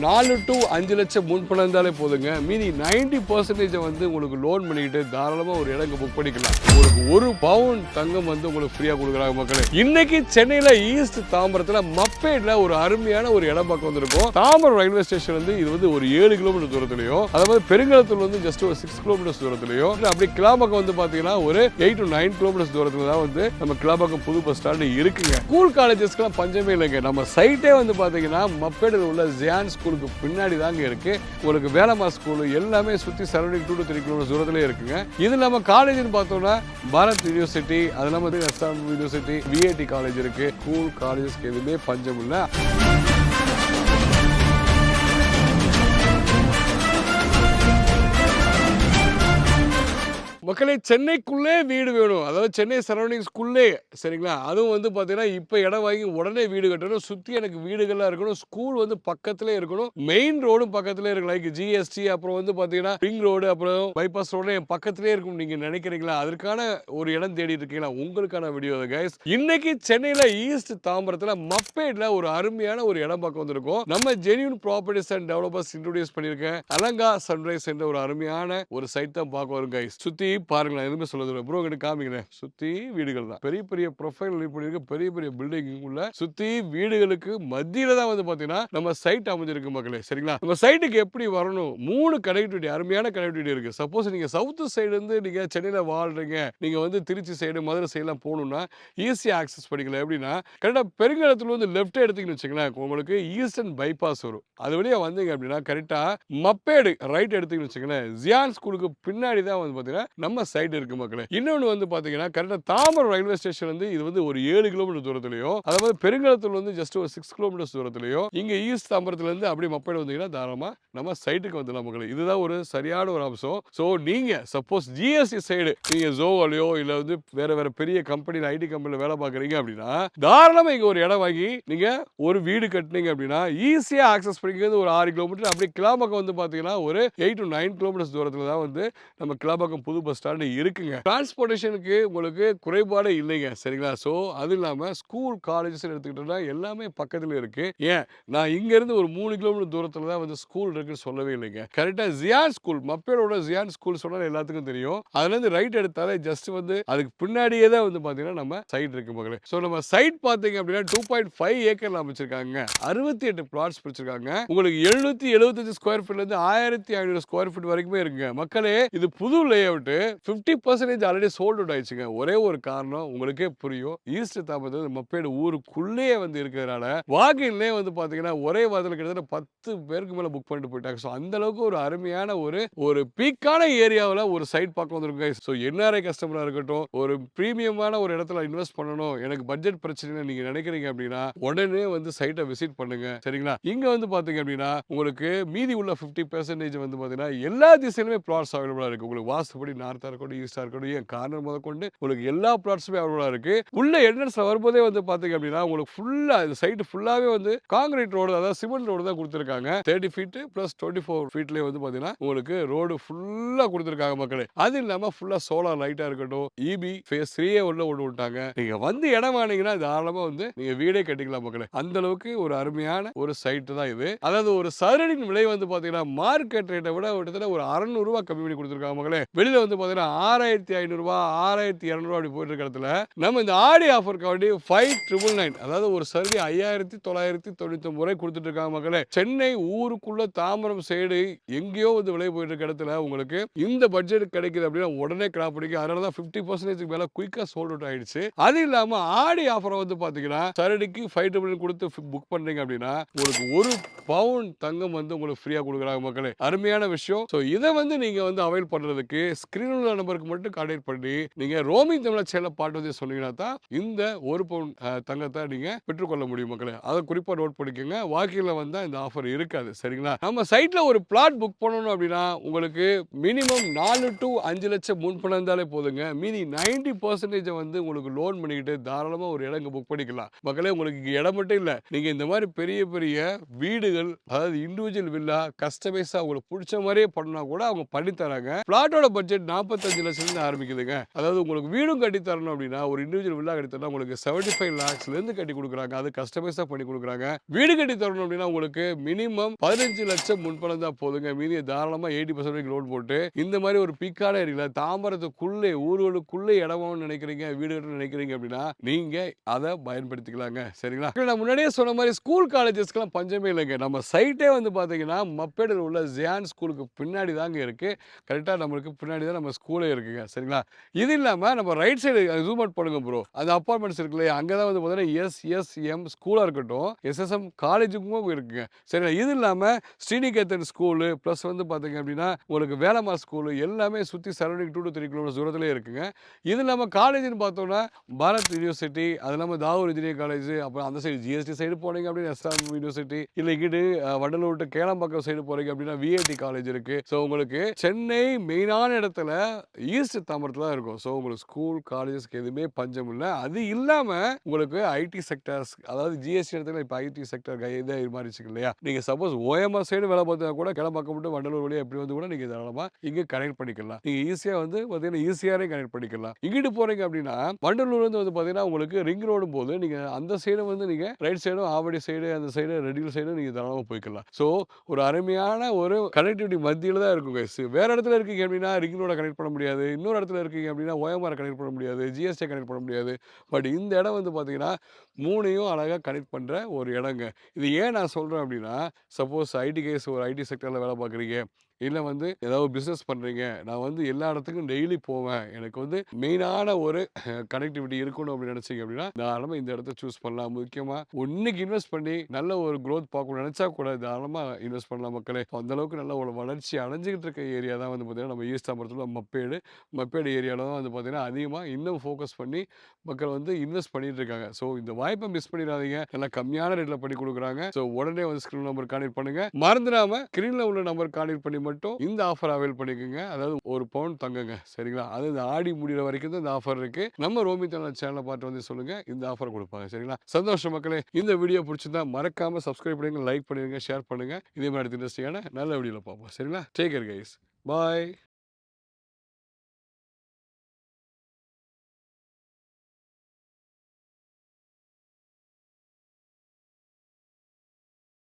4 to 5 லட்சம் முன்பணம் இருந்தாலே போதுங்க. மீதி 90% வந்து உங்களுக்கு லோன் பண்ணிக்கிட்டு தாராளமா ஒரு இடம் புக் பண்ணிக்கலாம். உங்களுக்கு 1 பவுன் தங்கம் வந்து உங்களுக்கு ஃப்ரீயா கொடுக்குறாங்க மக்களே. இன்னைக்கு சென்னையில ஈஸ்ட் தாம்பரத்துல மப்பேட்ல ஒரு அருமையான ஒரு இடம் பார்க்க வந்திருக்கோம். தாம்பரம் ரயில்வே ஸ்டேஷன் வந்து இது வந்து ஒரு 7 கிலோமீட்டர் தூரத்திலயோ, அதாவது பெருங்கலத்தூர் வந்து ஜஸ்ட் ஒரு 6 கிலோமீட்டர் தூரத்திலயோ, அப்படி கிளாம்பாக்கம் வந்து பாத்தீங்கன்னா ஒரு 8 to 9 கிலோமீட்டர் தூரத்துல தான் வந்து நம்ம கிளாம்பாக்கம் புது பஸ் ஸ்டாண்ட் இருக்குங்க. ஸ்கூல் காலேஜஸ்க்குலாம் பஞ்சமே இல்லைங்க. நம்ம சைட்டே வந்து பாத்தீங்கன்னா மப்பேட்ல உள்ள ஜியான் ஸ்கூலுக்கு பின்னாடி தாங்க இருக்கு. உங்களுக்கு வேலம்மா ஸ்கூல் எல்லாமே சுத்தி சரௌண்டிங் 2 to 3 கிலோமீட்டர் தூரத்திலே இருக்குங்க. இது நம்ம காலேஜ்னு பார்த்தோம்னா பாரத் யூனிவர்சிட்டி, அது இல்லாம அஸ்ஸாம் யூனிவர்சிட்டி, விஐடி காலேஜ் இருக்கு. ஸ்கூல் காலேஜஸ்க்கு எதுவுமே பஞ்சம் இல்லை. மக்களே, சென்னைக்குள்ளே வீடு வேணும், அதாவது சென்னை சரௌண்டிங்ஸ்குள்ளே, சரிங்களா? அதுவும் வந்து பார்த்தீங்கன்னா இப்போ இடம் வாங்கி உடனே வீடு கட்டணும், சுற்றி எனக்கு வீடுகள்லாம் இருக்கணும், ஸ்கூல் வந்து பக்கத்திலே இருக்கணும், மெயின் ரோடும் பக்கத்திலே இருக்கணும். லைக் ஜிஎஸ்டி, அப்புறம் வந்து பார்த்தீங்கன்னா ரிங் ரோடு, அப்புறம் பைபாஸ் ரோடு என் பக்கத்திலே இருக்கும். நீங்கள் நினைக்கிறீங்களா? அதற்கான ஒரு இடம் தேடி இருக்கீங்களா? உங்களுக்கான வீடியோ கைஸ். இன்னைக்கு சென்னையில் ஈஸ்ட் தாம்பரத்தில் மப்பேட்ல ஒரு அருமையான ஒரு இடம் பார்க்க வந்திருக்கோம். நம்ம genuine properties and developers introduce பண்ணியிருக்கேன். அலங்கா சன்ரைஸ் என்ற ஒரு அருமையான ஒரு சைட் தான் பார்க்க வரும் கைஸ். சுற்றி பாருங்களேன், எதுவுமே சொல்லுது ப்ரோ, கிட்ட காமிக்கிறேன். சுத்தி வீடுகள் தான், பெரிய பெரிய ப்ரொஃபைல் பண்ணிருக்க பெரிய பெரிய பில்டிங் உள்ள சுத்தி வீடுகளுக்கு மத்தியில தான் வந்து பாத்தீங்கன்னா நம்ம சைட் அமைஞ்சிருக்கு மக்களே, சரிங்களா? நம்ம சைட்டுக்கு எப்படி வரணும்? 3 கனெக்டிவிட்டி, அருமையான கனெக்டிவிட்டி இருக்கு. சப்போஸ் நீங்க சவுத் சைடு இருந்து நீங்க சென்னையில வாழ்றீங்க, நீங்க வந்து திருச்சி சைடு, மதுரை சைடுலாம் போகணும்னா ஈஸியா ஆக்சஸ் பண்ணிக்கலாம். எப்படின்னா கரெக்டா பெருங்கலத்துல வந்து லெஃப்ட் எடுத்தீங்கன்னு வச்சுங்களேன், உங்களுக்கு ஈஸ்டர்ன் பைபாஸ் வரும். அது வழியா வந்தீங்க அப்படின்னா கரெக்டா மப்பேடு ரைட் எடுத்தீங்கன்னு வச்சுங்களேன், ஜியான் ஸ்கூலுக்கு பின்னாடி தான் வந்து பாத்தீங்கன்னா நம்ம சைட் இருக்கு மக்களே. இன்னொன்று வந்து பாத்தீங்கன்னா கரெக்டா தாம்பரம் ரயில்வே ஸ்டேஷன் வந்து இது வந்து ஒரு 7 கிலோமீட்டர் தூரத்திலயோ, அதாவது பெருங்கலத்தூர் வந்து ஜஸ்ட் ஒரு 6 கிலோமீட்டர் தூரத்திலயோ, இங்க ஈஸ்ட் தாம்பரத்துல இருந்து அப்படியே மப்பேடு வந்தீங்கன்னா தாராளமா நம்ம சைட்டுக்கு வந்துடலாம் மக்களே. இதுதான் ஒரு சரியான ஒரு அம்சம். சோ நீங்க சப்போஸ் ஜிஎஸ்டி சைடு நீங்க ஜோவாலையோ இல்ல வந்து வேற வேற பெரிய கம்பெனில, ஐடி கம்பெனில வேலை பார்க்குறீங்க அப்படின்னா தாராளமா இங்க ஒரு இடம் வாங்கி நீங்க ஒரு வீடு கட்டினீங்க அப்படின்னா ஈஸியா ஆக்சஸ் பண்ணிக்கிறது. ஒரு 6 கிலோமீட்டர் அப்படியே கிளாம்பாக்கம் வந்து பாத்தீங்கன்னா ஒரு 8 to 9 கிலோமீட்டர் தூரத்துல தான் வந்து நம்ம கிளாம்பாக்கம் புது பஸ் ஸ்டாண்ட் இருக்குங்க. டிரான்ஸ்போர்ட்டேஷனுக்கு உங்களுக்கு குறைபாடே இல்லைங்க, சரிங்களா? சோ அது இல்லாம ஸ்கூல் காலேஜஸ் எடுத்துக்கிட்டோம்னா எல்லாமே பக்கத்துல இருக்கு. ஏன் நான் இங்க இருந்து ஒரு 3 கிலோமீட்டர் தூரத்துல தான் வந்து ஸ்கூல் இருக்குன்னு சொல்லவே இல்லைங்க. கரெக்டா ஜியான் ஸ்கூல், மப்பேடோட ஜியான் ஸ்கூல் சொன்னா எல்லாத்துக்கும் தெரியும். அதுல இருந்து ரைட் எடுத்தாலே ஜஸ்ட் வந்து அதுக்கு பின்னாடியே தான் வந்து பாத்தீங்கன்னா நம்ம சைட் இருக்கு மக்களே. சோ நம்ம சைட் பாத்தீங்க அப்படின்னா 2.5 ஏக்கர்ல அமைச்சிருக்காங்க. 68 பிளாட்ஸ் பிடிச்சிருக்காங்க. உங்களுக்கு 775 ஸ்கொயர் ஃபீட்ல இருந்து 1500 ஸ்கொயர் ஃபீட் வரைக்குமே இருக்குங்க மக்களே. இது புது லேஅவுட் 50% ஆல்ரெடி சோல்ட் அவுட் ஆயிடுச்சுங்க. ஒரே ஒரு காரணம் உங்களுக்கே புரியும். ஈஸ்ட் தாம்பரத்துல மப்பேடு ஊருக்குள்ளேயே வந்து இருக்கிறதுனால வாக்கின்லயே வந்து பாத்தீங்கன்னா ஒரே வாரத்துல கிட்டத்தட்ட 10 பேருக்கு மேல புக் பண்ணிட்டு போயிட்டாங்க. சோ அந்த அளவுக்கு ஒரு அருமையான ஒரு பீக்கான ஏரியாவில் ஒரு சைட் பார்க்க வந்திருக்கோம். ஸோ என்ஆர்ஐ கஸ்டமரா இருக்கட்டும், ஒரு பிரீமியமான ஒரு இடத்துல இன்வெஸ்ட் பண்ணணும், எனக்கு பட்ஜெட் பிரச்சனை நீங்க நினைக்கிறீங்க அப்படின்னா உடனே வந்து சைட்டை விசிட் பண்ணுங்க, சரிங்களா? இங்க வந்து பாத்தீங்க அப்படின்னா உங்களுக்கு மீதி உள்ள 50% வந்து பாத்தீங்கன்னா எல்லா திசையிலுமே பிளாட்ஸ் அவைலபிளா இருக்கு. உங்களுக்கு வாஸ்துபடி நார்த்தா இருக்கட்டும், ஈஸ்டா இருக்கட்டும், ஏன் கார்னர் முதற்கொண்டு உங்களுக்கு எல்லா பிளாட்ஸுமே அவைலபிளா இருக்கு. உள்ள என்ட்ரன்ஸ்ல வரும்போதே வந்து பாத்தீங்க அப்படின்னா உங்களுக்கு ஃபுல்லா இந்த சைட் ஃபுல்லாவே வந்து கான்கிரீட் ரோடு, அதாவது சிமெண்ட் ரோடு தான் கொடுத்திருக்காங்க. 30 ஃபீட் பிளஸ் 24 ஃபீட்லயே வந்து பாத்தீங்கன்னா உங்களுக்கு ரோடு ஃபுல்லா கொடுத்திருக்காங்க மக்களே. அது இல்லாம ஃபுல்லா சோலார் லைட்டா இருக்கட்டும், இபி ஃபேஸ் 3 உள்ள ஒன்று விட்டாங்க. நீங்க வந்து இடம் வாங்கினீங்கன்னா தாராளமா வந்து நீங்க வீடே கட்டிக்கலாம் மக்களே. அந்த அளவுக்கு ஒரு அருமையான ஒரு சைட் தான் இது. அதாவது ஒரு சதுரடியின் விலை வந்து பாத்தீங்கன்னா மார்க்கெட் ரேட்டை விட கிட்டத்தட்ட ஒரு 600 ரூபாய் கம்மி பண்ணி கொடுத்திருக்காங்க மக்களே. வெளியில வந்து பாத்தீங்கன்னா 6500 ரூபாய், 6200 அப்படி போயிட்டு இருக்க இடத்துல நம்ம இந்த ஆடி ஆஃபருக்கு வேண்டி 5999, அதாவது ஒரு சதுரடி 5999 ரூபாய் கொடுத்துட்டு இருக்காங்க மக்களே. சென்னை ஊருக்குள்ள தாம்பரம் சைடு எங்கேயோ வந்து விலை போயிட்டு இருக்க இடத்துல உங்களுக்கு இந்த பட்ஜெட் கிடைக்குது அப்படின்னா உடனே கிராப் பண்ணிக்க. அதனால தான் 50% மேல குயிக்கா சோல்ட் அவுட் ஆயிடுச்சு. அது இல்லாம ஆடி ஆஃபர் வந்து பாத்தீங்கன்னா சரடிக்கு 5 கொடுத்து புக் பண்றீங்க அப்படின்னா உங்களுக்கு 1 பவுன் தங்கம் வந்து உங்களுக்கு ஃப்ரீயா கொடுக்குறாங்க மக்களே. அருமையான விஷயம். சோ இதை வந்து நீங்க வந்து அவைல் பண்றதுக்கு ஸ்கிரீன்ல உள்ள நம்பருக்கு மட்டும் கான்டாக்ட் பண்ணி நீங்க ரோமிங் தமிழ் சேனல் பாட்டு சொன்னீங்கன்னா தான் இந்த 1 பவுன் தங்கத்தை நீங்க பெற்றுக்கொள்ள முடியும் மக்களே. அதை குறிப்பா நோட் பண்ணிக்கோங்க. வாக்கில வந்தா இந்த ஆஃபர் இருக்காது, சரிங்களா? நம்ம சைட்ல ஒரு பிளாட் புக் பண்ணணும் அப்படின்னா உங்களுக்கு மினிமம் 4 to 5 லட்சம் முன்பணம் இருந்தாலே போதுங்க. மீதி 90% வந்து உங்களுக்கு லோன் பண்ணிக்கிட்டு தாராளமா ஒரு இடம் புக் பண்ணிக்கலாம் மக்களே. உங்களுக்கு இடம் மட்டும் இல்ல, நீங்க இந்த மாதிரி பெரிய பெரிய வீடுகள், அதாவது இண்டிவிஜுவல் வில்லா கஸ்டமைஸா உங்களுக்கு பிடிச்ச மாதிரியே பண்ணா கூட அவங்க பண்ணி தராங்க. பிளாட்டோட பட்ஜெட் 45 லட்சத்துலேருந்து ஆரம்பிக்குதுங்க. அதாவது உங்களுக்கு வீடும் கட்டி தரணும் அப்படின்னா, ஒரு இண்டிவிஜுவல் வில்லா கட்டி தரணும் உங்களுக்கு 75 லேக்ஸ்லேருந்து கட்டி குடுக்குறாங்க. அது கஸ்டமைஸா பண்ணி குடுக்குறாங்க. வீடு கட்டி தரணும் அப்படின்னா, உங்களுக்கு மினிமம் 15 லட்சம் முன்பணம் தான் போதுங்க. மீதிய தாராளமா 80% வரைக்கும் லோன் போட்டு, இந்த மாரி ஒரு பீக்கான ஏரியால தாம்பரத்துக்குள்ளே, ஊர்களுக்குள்ளே இடம் வாங்கணும்னு நினைக்கிறீங்க, வீடு கட்டணும்னு நினைக்கிறீங்க அப்படின்னா, நீங்க அத பயன்படுத்திக்கலாங்க. சரிங்களா? நான் முன்னாடியே சொன்ன மாரி ஸ்கூல், காலேஜஸ்க்குலாம் பஞ்சமே இல்லைங்க. நம்ம சைட்டே வந்து பார்த்தீங்கன்னா, மப்பேடுல உள்ள ஜியான் ஸ்கூலுக்கு பின்னாடி தாங்க இருக்கு. கரெக்ட்டா நம்மளுக்கு பின்னாடி தான் நம்ம ஸ்கூலே இருக்குங்க. சரிங்களா? இது இல்லாம நம்ம ரைட் சைடு ஜூம் அவுட் பண்ணுங்க ப்ரோ. அந்த அபார்ட்மெண்ட்ஸ் இருக்கு இல்லையா? அங்க தான் வந்து பார்த்தீங்கன்னா, எஸ்எஸ்எம் ஸ்கூலா இருக்கட்டும், எஸ்எஸ்எம் காலேஜுக்கும் இருக்குங்க. சரிங்களா? இது இல்லாம ஸ்ரீநிகேதன் ஸ்கூலு, பிளஸ் வந்து பார்த்தீங்க அப்படின்னா, உங்களுக்கு வேலம்மாள் ஸ்கூலு எல்லாமே சுத்தி சரௌண்டிங் 2 to 3 கிலோமீட்டர்ஸ் தூரத்திலேயே இருக்குங்க. இது இல்லாம காலேஜ்ன்னு பார்த்தோம்னா, பாரத் யூனிவர்சிட்டி, அது இல்லாம தாவூர் இன்ஜினியரிங் காலேஜ், அப்புறம் அந்த சைடு ஜிஎஸ்டி சைடு போனீங்க அப்படின்னா எஸ்ஆர்எம் யூனிவர்சிட்டி, இல்ல இங்கிட்டு வண்டலூர் to கேளம்பாக்கம் சைடு போறீங்க அப்படின்னா விஐடி காலேஜ் இருக்கு. ஸோ உங்களுக்கு சென்னை மெயினான இடத்துல ஈஸ்ட் தாம்பரத்துல தான் இருக்கும். ஸோ உங்களுக்கு ஸ்கூல், காலேஜஸ்க்கு எதுவுமே பஞ்சம் இல்ல. அது இல்லாம உங்களுக்கு ஐடி செக்டார்ஸ், அதாவது ஜிஎஸ்டி இடத்துல இப்ப ஐடி செக்டார் இதா மாறிடுச்சு இல்லையா? நீங்க சப்போஸ் ஓஎம்ஆர் சைடு வேலை பார்த்தா கூட கிளம்பாக்கம் to வண்டலூர் வழியா எப்படி வந்து கூட நீங்க தாராளமா இங்க கனெக்ட் பண்ணிக்கலாம். நீங்க ஈஸியா வந்து பார்த்தீங்கன்னா ஈஸியாவே கனெக்ட் பண்ணிக்கலாம். இங்கிட்டு போறீங்க அப்படின்னா வண்டலூர்ல இருந்து வந்து பார்த்தீங்கன்னா உங்களுக்கு ரிங் ரோடும் போது நீங்க அந்த சைடு வந்து நீங்க ரைட் சைடும் ஆவடி சைடு அந்த சைடு ரெடியூல் சைடு நீங்க தாராளமா போய்க்கலாம். ஸோ ஒரு அருமையான ஒரு கனெக்டிவிட்டி மத்தியில தான் இருக்கும் கைஸ். வேற இடத்துல இருக்கீங்க அப்படின்னா ரிங் ரோட கனெக்ட் பண்ண முடியாது. இன்னொரு இடத்துல இருக்கீங்க அப்படின்னா ஓஎம்ஆர் கனெக்ட் பண்ண முடியாது. ஜிஎஸ்டி கனெக்ட் பண்ண முடியாது. பட் இந்த இடம் வந்து பார்த்தீங்கன்னா 3யும் அழகா கனெக்ட் பண்ற ஒரு இடங்க. இது ஏன் நான் சொல்றேன் அப்படின்னா, சப்போஸ் ஐடி கேஸ் ஒரு ஐடி செக்டர்ல வேலை பார்க்குறீங்க. இல்ல வந்து ஏதாவது பிசினஸ் பண்றீங்க. நான் வந்து எல்லா இடத்துக்கும் டெய்லி போவேன். எனக்கு வந்து மெயினான ஒரு கனெக்டிவிட்டி இருக்கணும் அப்படின்னு நினைச்சீங்க அப்படின்னா, தாராளமா இந்த இடத்த சூஸ் பண்ணலாம். முக்கியமா இன்னைக்கு இன்வெஸ்ட் பண்ணி நல்ல ஒரு குரோத் பார்க்கணும்னு நினைச்சா கூட தாராளமா இன்வெஸ்ட் பண்ணலாம் மக்களே. அந்த அளவுக்கு நல்ல ஒரு வளர்ச்சி அடைஞ்சுகிட்டு இருக்க ஏரியா தான் வந்து பார்த்தீங்கன்னா, நம்ம ஈஸ்ட் தாம்பரத்துல மப்பேடு. மப்பேடு ஏரியால தான் வந்து பார்த்தீங்கன்னா, அதிகமா இன்னும் ஃபோக்கஸ் பண்ணி மக்கள் வந்து இன்வெஸ்ட் பண்ணிட்டு இருக்காங்க. ஸோ இந்த வாய்ப்பை மிஸ் பண்ணிடாதீங்க. நல்லா கம்மியான ரேட்ல பண்ணி குடுக்குறாங்க. ஸோ உடனே வந்து ஸ்கிரீன் நம்பர் கான்டாக்ட் பண்ணுங்க. மறந்துடாம ஸ்கிரீன்ல உள்ள நம்பர் கான்டாக்ட் பண்ணி மட்டும் இந்த ஆஃபர் அவைல் பண்ணிக்கோங்க. அதாவது 1 பவுன் தங்கங்க. சரிங்களா? அது இந்த ஆடி முடியிற வரைக்கும் தான் இந்த ஆஃபர் இருக்கு. நம்ம ரோமி தமிழ் சேனலை பார்த்து வந்து சொல்லுங்க. இந்த ஆஃபர் கொடுப்பாங்க. சரிங்களா? சந்தோஷம் மக்களே. இந்த வீடியோ பிடிச்சிருந்தா மறக்காம சப்ஸ்கிரைப் பண்ணுங்க, லைக் பண்ணுங்க, ஷேர் பண்ணுங்க. இதே மாதிரி இன்ட்ரெஸ்டிங்கான நல்ல வீடியோல பார்ப்போம். சரிங்களா? Take care guys. பாய்.